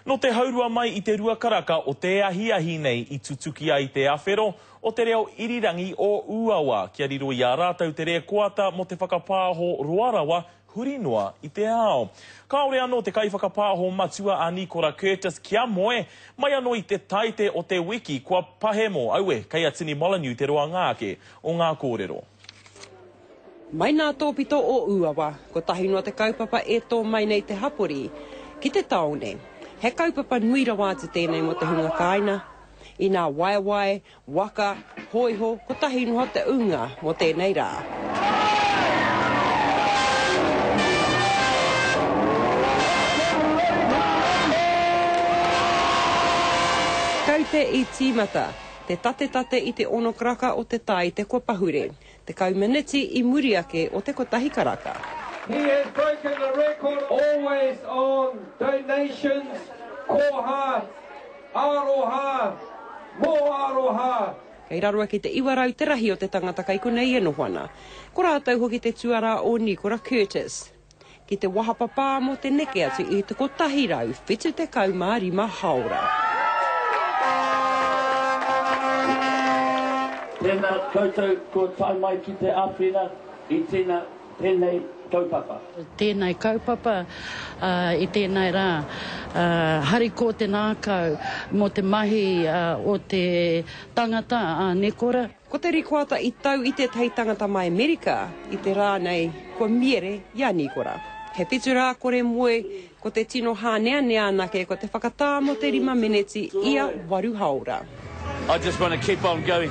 No te haurua mai I te rua karaka o te ahiahi nei I tutuki ai te awhero o te reo irirangi o Uawa. Kia riro I a rātau te rea kuata mo te whakapāho Roarawa Hurinua I te ao. Kaore anō te kaiwhakapāho matua a Nicola Curtis kia moe. Mai anō I te taite o te wiki kua pahemo aue kei a Tini Molyneux te roa ngāke o ngā kōrero. Mai nā tōpito o Uawa, ko tahi noa te kaupapa e tō mai nei te hapori. Ki te taone, he kaupapa nui rawa te tēnei mo te hunga kāina. I nā waiawai, waka, hoiho, ko tahi noa te unga mo tēnei rā. Kau te I tīmata, te tate I te ono karaka o te tai te kua pahure. Te kaumaniti I muri ake o te kotahi karaka. He has broken the record always on donations, koha, aroha, mo aroha. Kei rarua ki te iwarau te rahi o te tangata kai konei e nohana. Ko rātau hoki te tuara o Nicola Curtis. Ki te wahapapā mo te neke atu I te kotahi rau, whitu te kaumārima haora. Tēnā koutou ko tai mai ki te āwhina I tēnā tēnei kaupapa. Tēnei kaupapa I tēnei rā. Hariko te nākau mo te mahi o te tangata a Nicola. Ko te rikoata I tau I te tei tangata mai Amerika, I te rā nei, kua miere ia Nicola. He pitu rā kore moe, ko te tino hānea nake, ko te whakatā mo te 5 meneti ia waru haora. I just want to keep on going.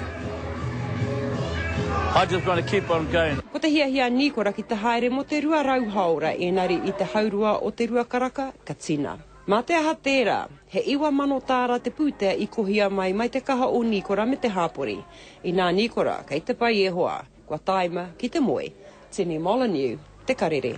I just want to keep on going. Ko te hiahia Nicola ki te haere mo te rua rau haora enari I te haurua o te rua karaka, Katsina. Mā te aha tērā, he iwa mano tāra te pūtea I kohia mai te kaha o Nicola me te hāpori. I nā Nicola, kei te pai e hoa, kua taima ki te moe. Tini Molyneux, te karere.